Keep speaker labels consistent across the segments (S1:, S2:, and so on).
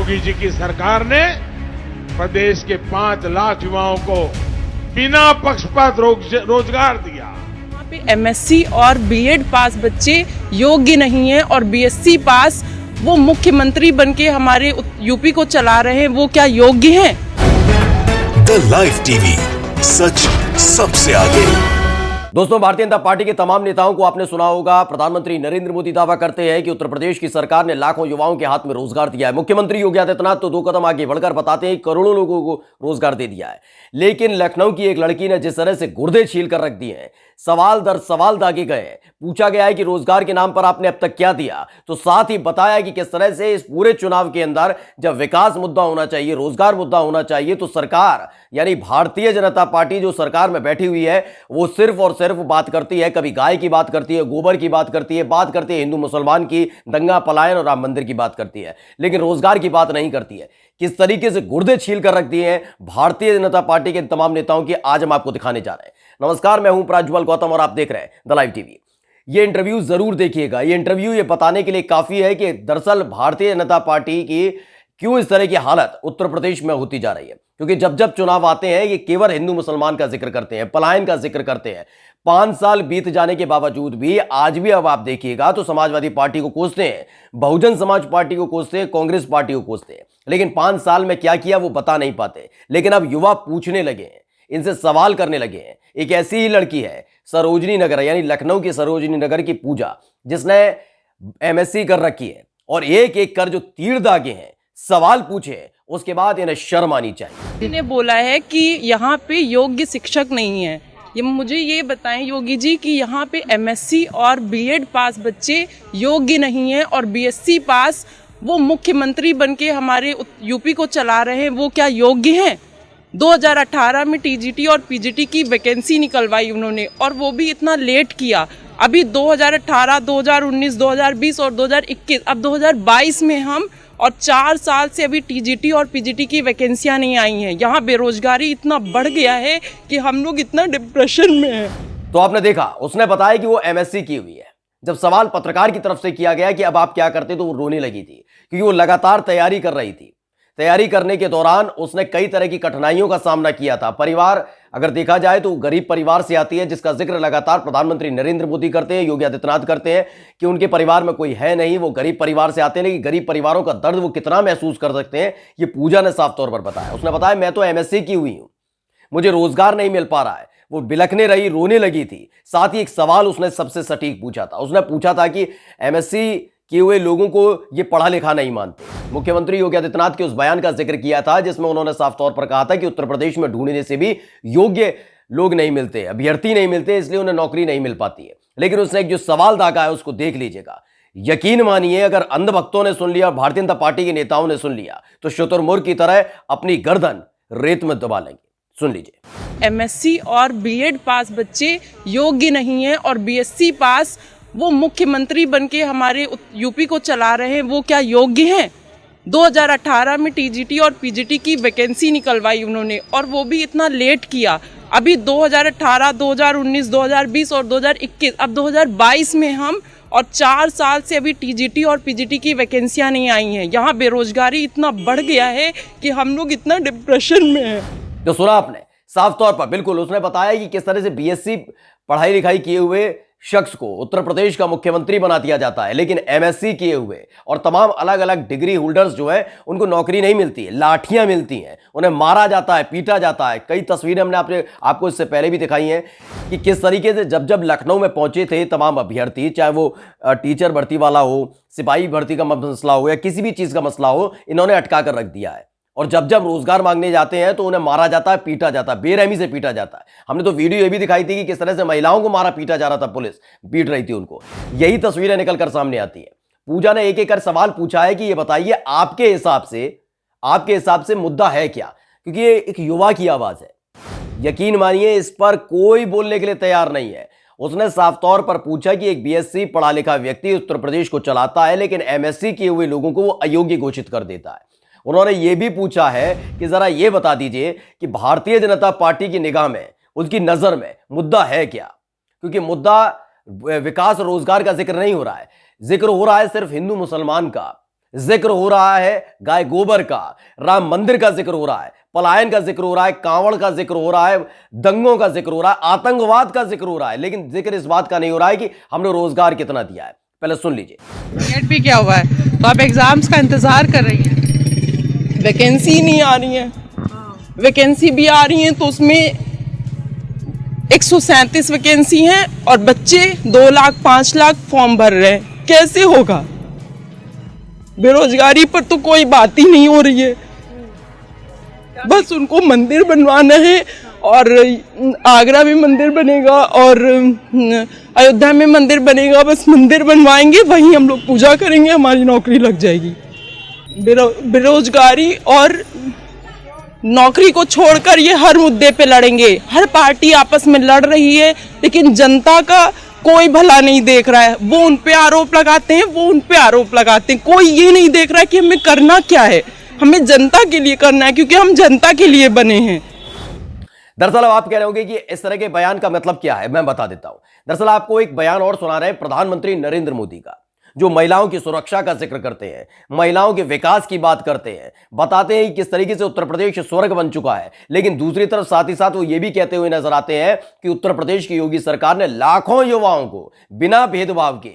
S1: योगी जी की सरकार ने प्रदेश के 5 लाख युवाओं को बिना पक्षपात रोजगार दिया।
S2: यहाँ पे एमएससी और बीएड पास बच्चे योग्य नहीं हैं और बीएससी पास वो मुख्यमंत्री बनके हमारे यूपी को चला रहे हैं, वो क्या योग्य हैं?
S3: द लाइव टीवी, सच सबसे आगे।
S4: दोस्तों, भारतीय जनता पार्टी के तमाम नेताओं को आपने सुना होगा, प्रधानमंत्री नरेंद्र मोदी दावा करते हैं कि उत्तर प्रदेश की सरकार ने लाखों युवाओं के हाथ में रोजगार दिया है। मुख्यमंत्री योगी आदित्यनाथ तो 2 कदम आगे बढ़कर बताते हैं करोड़ों लोगों को रोजगार दे दिया है। लेकिन लखनऊ की एक लड़की ने जिस तरह से गुर्दे छील कर रख दिए हैं, सवाल दर सवाल दागे गए, पूछा गया है कि रोजगार के नाम पर आपने अब तक क्या दिया, तो साथ ही बताया कि किस तरह से इस पूरे चुनाव के अंदर जब विकास मुद्दा होना चाहिए, रोजगार मुद्दा होना चाहिए, तो सरकार यानी भारतीय जनता पार्टी जो सरकार में बैठी हुई है वो सिर्फ और सिर्फ बात करती है, कभी गाय की बात करती है, गोबर की बात करती है हिंदू मुसलमान की, दंगा पलायन और राम मंदिर की बात करती है, लेकिन रोजगार की बात नहीं करती है। किस तरीके से गुर्दे छील कर रख दिए हैं भारतीय जनता पार्टी के तमाम नेताओं की, आज हम आपको दिखाने जा रहे हैं। नमस्कार, मैं हूं प्रज्वल गौतम और आप देख रहे हैं द लाइव टीवी। ये इंटरव्यू जरूर देखिएगा। ये इंटरव्यू ये बताने के लिए काफी है कि दरअसल भारतीय जनता पार्टी की क्यों इस तरह की हालत उत्तर प्रदेश में होती जा रही है। क्योंकि जब जब चुनाव आते हैं ये केवल हिंदू मुसलमान का जिक्र करते हैं, पलायन का जिक्र करते हैं। 5 साल बीत जाने के बावजूद भी आज भी अब आप देखिएगा तो समाजवादी पार्टी को कोसते हैं, बहुजन समाज पार्टी को कोसते हैं, कांग्रेस पार्टी को कोसते हैं, लेकिन 5 साल में क्या किया वो बता नहीं पाते। लेकिन अब युवा पूछने लगे हैं, इनसे सवाल करने लगे हैं। एक ऐसी ही लड़की है सरोजनी नगर यानी लखनऊ की सरोजनी नगर की पूजा, जिसने एमएससी कर रखी है और एक एक कर जो तीर दागे हैं, सवाल पूछे, उसके बाद इन्हें शर्म आनी चाहिए।
S2: इन्हें बोला है कि यहाँ पे योग्य शिक्षक नहीं है। ये मुझे ये बताएं योगी जी कि यहाँ पे एमएससी और बीएड पास बच्चे योग्य नहीं हैं और बीएससी पास वो मुख्यमंत्री बनके हमारे यूपी को चला रहे हैं, वो क्या योग्य हैं? 2018 में टीजीटी और पीजीटी की वैकेंसी निकलवाई उन्होंने और वो भी इतना लेट किया। अभी 2018, 2019, 2020 और 2021, अब 2022 में हम और 4 साल से अभी टीजीटी और पीजीटी की वैकेंसियां नहीं आई हैं। यहाँ बेरोजगारी इतना बढ़ गया है कि हम लोग इतना डिप्रेशन में हैं।
S4: तो आपने देखा, उसने बताया कि वो एमएससी की हुई है। जब सवाल पत्रकार की तरफ से किया गया कि अब आप क्या करते, तो वो रोने लगी थी क्योंकि वो लगातार तैयारी कर रही थी। तैयारी करने के दौरान उसने कई तरह की कठिनाइयों का सामना किया था। परिवार अगर देखा जाए तो गरीब परिवार से आती है, जिसका जिक्र लगातार प्रधानमंत्री नरेंद्र मोदी करते हैं, योगी आदित्यनाथ करते हैं कि उनके परिवार में कोई है नहीं, वो गरीब परिवार से आते हैं। लेकिन गरीब परिवारों का दर्द वो कितना महसूस कर सकते हैं, ये पूजा ने साफ तौर पर बताया। उसने बताया मैं तो एमएससी की हुई हूं, मुझे रोजगार नहीं मिल पा रहा है। वो बिलखने रही, रोने लगी थी। साथ ही एक सवाल उसने सबसे सटीक पूछा था। उसने पूछा था कि एमएससी किए हुए लोगों को ये पढ़ा लिखा नहीं मानते। मुख्यमंत्री योगी आदित्यनाथ के उस बयान का जिक्र किया था जिसमें उन्होंने साफ तौर पर कहा था कि उत्तर प्रदेश में ढूंढने से भी योग्य लोग नहीं मिलते, अभ्यर्थी नहीं मिलते, इसलिए उन्हें नौकरी नहीं मिल पाती है। लेकिन उसने एक जो सवाल दागा है उसको देख लीजिएगा। यकीन मानिए, अगर अंधभक्तों ने सुन लिया, भारतीय जनता पार्टी के नेताओं ने सुन लिया, तो शुतुरमुर्ग की तरह अपनी गर्दन रेत में दबा लेंगे। सुन लीजिए।
S2: एमएससी और बीएड पास बच्चे योग्य नहीं हैं और बीएससी पास वो मुख्यमंत्री बनके हमारे यूपी को चला रहे हैं, वो क्या योग्य हैं? 2018 में टीजीटी और पीजीटी की वैकेंसी निकलवाई उन्होंने और वो भी इतना लेट किया। अभी 2018, 2019, 2020 और 2021, अब 2022 में हम और 4 साल से अभी टीजीटी और पीजीटी की वैकेंसियां नहीं आई हैं। यहाँ बेरोजगारी इतना बढ़ गया है कि हम लोग इतना डिप्रेशन में हैं।
S4: जो सुना आपने साफ तौर पर, बिल्कुल उसने बताया कि किस तरह से बीएससी पढ़ाई लिखाई किए हुए शख्स को उत्तर प्रदेश का मुख्यमंत्री बना दिया जाता है, लेकिन एमएससी किए हुए और तमाम अलग अलग डिग्री होल्डर्स जो है उनको नौकरी नहीं मिलती है, लाठियां मिलती हैं, उन्हें मारा जाता है, पीटा जाता है। कई तस्वीरें हमने आपको इससे पहले भी दिखाई हैं कि किस तरीके से जब जब लखनऊ में पहुंचे थे तमाम अभ्यर्थी, चाहे वो टीचर भर्ती वाला हो, सिपाही भर्ती का मसला हो या किसी भी चीज़ का मसला हो, इन्होंने अटका कर रख दिया है। और जब जब रोजगार मांगने जाते हैं तो उन्हें मारा जाता है, पीटा जाता है, बेरहमी से पीटा जाता है। हमने तो वीडियो ये भी दिखाई थी कि किस तरह से महिलाओं को मारा पीटा जा रहा था, पुलिस पीट रही थी उनको। यही तस्वीरें निकल कर सामने आती है। पूजा ने एक एक कर सवाल पूछा है कि ये बताइए आपके हिसाब से मुद्दा है क्या, क्योंकि ये एक युवा की आवाज है। यकीन मानिए, इस पर कोई बोलने के लिए तैयार नहीं है। उसने साफ तौर पर पूछा कि एक बीएससी पढ़ा लिखा व्यक्ति उत्तर प्रदेश को चलाता है, लेकिन एमएससी किए हुए लोगों को वो अयोग्य घोषित कर देता है। उन्होंने ये भी पूछा है कि जरा ये बता दीजिए कि भारतीय जनता पार्टी की निगाह में, उसकी नजर में मुद्दा है क्या, क्योंकि मुद्दा विकास रोजगार का जिक्र नहीं हो रहा है, जिक्र हो रहा है सिर्फ हिंदू मुसलमान का, जिक्र हो रहा है गाय गोबर का, राम मंदिर का जिक्र हो रहा है, पलायन का जिक्र हो रहा है, कांवड़ का जिक्र हो रहा है, दंगों का जिक्र हो रहा है, आतंकवाद का जिक्र हो रहा है, लेकिन जिक्र इस बात का नहीं हो रहा है कि हमने रोजगार कितना दिया है। पहले सुन लीजिए।
S2: नेट भी क्या हुआ है, तो आप एग्जाम्स का इंतजार कर रही हैं, वैकेंसी नहीं आ रही है, वैकेंसी भी आ रही है तो उसमें 137 वैकेंसी हैं और बच्चे 2 लाख 5 लाख फॉर्म भर रहे हैं, कैसे होगा? बेरोजगारी पर तो कोई बात ही नहीं हो रही है, बस उनको मंदिर बनवाना है और आगरा में मंदिर बनेगा और अयोध्या में मंदिर बनेगा, बस मंदिर बनवाएंगे, वहीं हम लोग पूजा करेंगे, हमारी नौकरी लग जाएगी। बेरोजगारी और नौकरी को छोड़कर ये हर मुद्दे पे लड़ेंगे, हर पार्टी आपस में लड़ रही है, लेकिन जनता का कोई भला नहीं देख रहा है। वो उन पे आरोप लगाते हैं, वो उन पे आरोप लगाते हैं, कोई ये नहीं देख रहा है कि हमें करना क्या है, हमें जनता के लिए करना है, क्योंकि हम जनता के लिए बने हैं।
S4: दरअसल आप कह रहे होंगे कि इस तरह के बयान का मतलब क्या है, मैं बता देता हूं। दरअसल आपको एक बयान और सुना रहे हैं प्रधानमंत्री नरेंद्र मोदी का, जो महिलाओं की सुरक्षा का जिक्र करते हैं, महिलाओं के विकास की बात करते हैं, बताते हैं कि किस तरीके से उत्तर प्रदेश स्वर्ग बन चुका है। लेकिन दूसरी तरफ साथ ही साथ वो ये भी कहते हुए नजर आते हैं कि उत्तर प्रदेश की योगी सरकार ने लाखों युवाओं को बिना भेदभाव के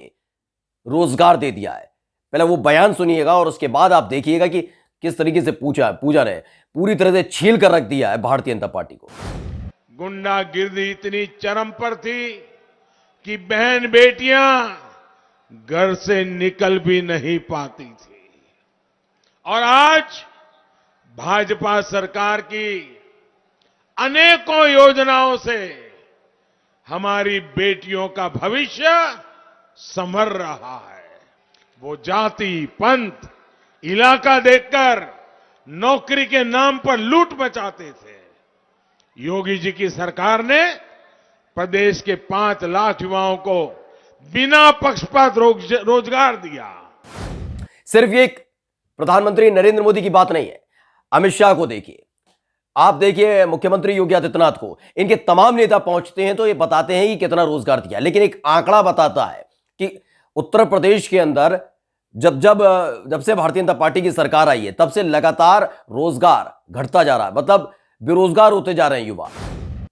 S4: रोजगार दे दिया है। पहले वो बयान सुनिएगा और उसके बाद आप देखिएगा कि किस तरीके से पूजा ने पूरी तरह से छील कर रख दिया है भारतीय जनता पार्टी को।
S1: गुंडागिर्दी इतनी चरम पर थी कि बहन बेटियां घर से निकल भी नहीं पाती थी, और आज भाजपा सरकार की अनेकों योजनाओं से हमारी बेटियों का भविष्य संवर रहा है। वो जाति, पंथ, इलाका देखकर नौकरी के नाम पर लूट मचाते थे। योगी जी की सरकार ने प्रदेश के 5 लाख युवाओं को बिना पक्षपात रोजगार दिया।
S4: सिर्फ ये प्रधानमंत्री नरेंद्र मोदी की बात नहीं है, अमित शाह को देखिए, आप देखिए मुख्यमंत्री योगी आदित्यनाथ को, इनके तमाम नेता पहुंचते हैं तो ये बताते हैं कि कितना रोजगार दिया। लेकिन एक आंकड़ा बताता है कि उत्तर प्रदेश के अंदर जब से भारतीय जनता पार्टी की सरकार आई है तब से लगातार रोजगार घटता जा रहा है, मतलब बेरोजगार होते जा रहे हैं युवा,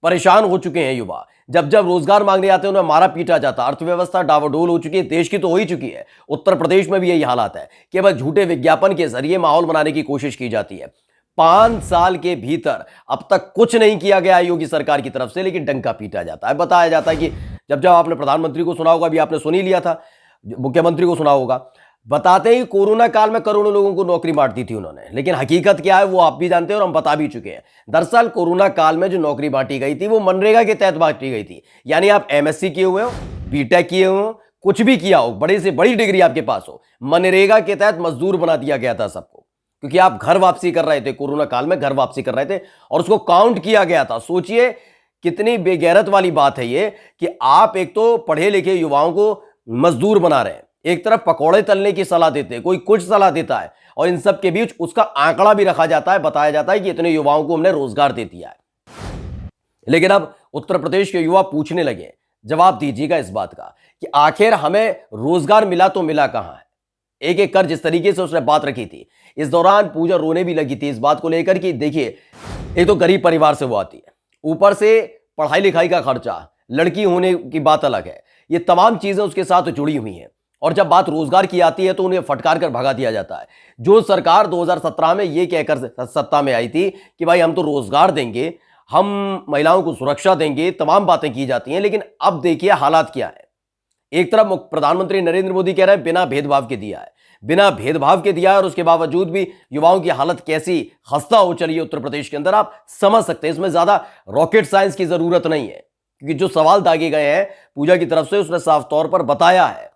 S4: परेशान हो चुके हैं युवा। जब रोजगार मांगने आते हैं उन्हें मारा पीटा जाता, अर्थव्यवस्था डावाडोल हो चुकी है, देश की तो हो ही चुकी है, उत्तर प्रदेश में भी यही हालात है। केवल झूठे विज्ञापन के जरिए माहौल बनाने की कोशिश की जाती है। 5 साल के भीतर अब तक कुछ नहीं किया गया योगी सरकार की तरफ से, लेकिन डंका पीटा जाता है। बताया जाता है कि जब आपने प्रधानमंत्री को सुना होगा, अभी आपने सुन ही लिया था, मुख्यमंत्री को सुना होगा, बताते ही कोरोना काल में करोड़ों लोगों को नौकरी बांट दी थी उन्होंने। लेकिन हकीकत क्या है वो आप भी जानते हैं और हम बता भी चुके हैं। दरअसल कोरोना काल में जो नौकरी बांटी गई थी वो मनरेगा के तहत बांटी गई थी। यानी आप एमएससी किए हुए हो, बीटेक किए हुए हो, कुछ भी किया हो, बड़े से बड़ी डिग्री आपके पास हो, मनरेगा के तहत मजदूर बना दिया गया था सबको, क्योंकि आप घर वापसी कर रहे थे, कोरोना काल में घर वापसी कर रहे थे और उसको काउंट किया गया था। सोचिए कितनी बेगैरत वाली बात है ये कि आप एक तो पढ़े लिखे युवाओं को मजदूर बना रहे हैं, एक तरफ पकौड़े तलने की सलाह देते हैं, कोई कुछ सलाह देता है, और इन सब के बीच उसका आंकड़ा भी रखा जाता है, बताया जाता है कि इतने युवाओं को हमने रोजगार दे दिया है। लेकिन अब उत्तर प्रदेश के युवा पूछने लगे, जवाब दीजिएगा इस बात का कि आखिर हमें रोजगार मिला तो मिला कहां है। एक एक कर जिस तरीके से उसने बात रखी थी, इस दौरान पूजा रोने भी लगी थी इस बात को लेकर कि देखिए एक तो गरीब परिवार से वो आती है, ऊपर से पढ़ाई लिखाई का खर्चा, लड़की होने की बात अलग है, ये तमाम चीजें उसके साथ जुड़ी हुई हैं। और जब बात रोजगार की आती है तो उन्हें फटकार कर भगा दिया जाता है। जो सरकार 2017 में ये कहकर सत्ता में आई थी कि भाई हम तो रोजगार देंगे, हम महिलाओं को सुरक्षा देंगे, तमाम बातें की जाती हैं, लेकिन अब देखिए हालात क्या है। एक तरफ प्रधानमंत्री नरेंद्र मोदी कह रहे हैं बिना भेदभाव के दिया है, बिना भेदभाव के दिया है, और उसके बावजूद भी युवाओं की हालत कैसी खस्ता हो चली है उत्तर प्रदेश के अंदर, आप समझ सकते हैं। इसमें ज्यादा रॉकेट साइंस की जरूरत नहीं है, क्योंकि जो सवाल दागे गए हैं पूजा की तरफ से उसने साफ तौर पर बताया है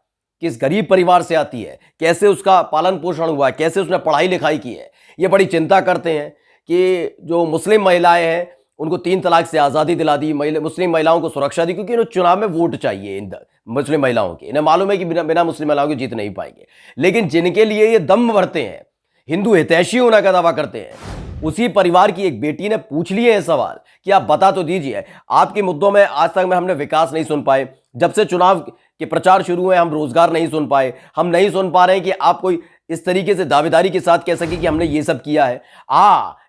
S4: कि इस गरीब परिवार से आती है, कैसे उसका पालन पोषण हुआ है, कैसे उसने पढ़ाई लिखाई की है। ये बड़ी चिंता करते हैं कि जो मुस्लिम महिलाएं हैं उनको 3 तलाक से आज़ादी दिला दी, मुस्लिम महिलाओं को सुरक्षा दी, क्योंकि इन्हें चुनाव में वोट चाहिए इन मुस्लिम महिलाओं के। इन्हें मालूम है कि बिना मुस्लिम महिलाओं के जीत नहीं पाएंगे, लेकिन जिनके लिए ये दम भरते हैं, हिंदू हितैषी होने का दावा करते हैं, उसी परिवार की एक बेटी ने पूछ लिए हैं सवाल कि आप बता तो दीजिए, आपके मुद्दों में आज तक में हमने विकास नहीं सुन पाए, जब से चुनाव के प्रचार शुरू हुए हम रोजगार नहीं सुन पाए, हम नहीं सुन पा रहे हैं कि आप कोई इस तरीके से दावेदारी के साथ कह सके कि हमने ये सब किया है।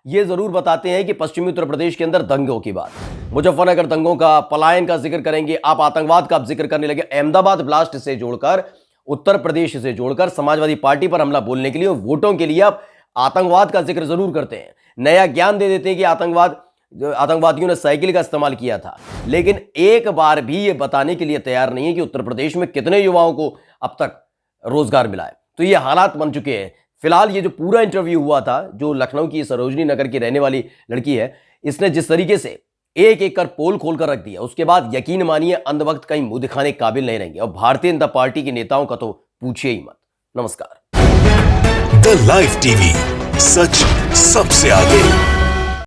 S4: ये जरूर बताते हैं कि पश्चिमी उत्तर प्रदेश के अंदर दंगों की बात, मुजफ्फरनगर दंगों का, पलायन का जिक्र करेंगे, आप आतंकवाद का आप जिक्र करने लगे, अहमदाबाद ब्लास्ट से जोड़कर, उत्तर प्रदेश से जोड़कर समाजवादी पार्टी पर हमला बोलने के लिए, वोटों के लिए आप आतंकवाद का जिक्र जरूर करते हैं, नया ज्ञान दे देते हैं कि आतंकवादियों ने साइकिल का इस्तेमाल किया था, लेकिन एक बार भी ये बताने के लिए तैयार नहीं है कि उत्तर प्रदेश में कितने युवाओं को अब तक रोजगार मिला है। तो ये हालात बन चुके हैं। फिलहाल ये जो पूरा इंटरव्यू हुआ था, जो लखनऊ की सरोजनी नगर की रहने वाली लड़की है, इसने जिस तरीके से एक एक कर पोल खोल कर रख दिया, उसके बाद यकीन मानिए अंध वक्त कहीं मुंह दिखाने के काबिल नहीं रहेंगे। और भारतीय जनता पार्टी के नेताओं का तो पूछिए ही मत। नमस्कार।
S3: द लाइव टीवी, सच सबसे आगे।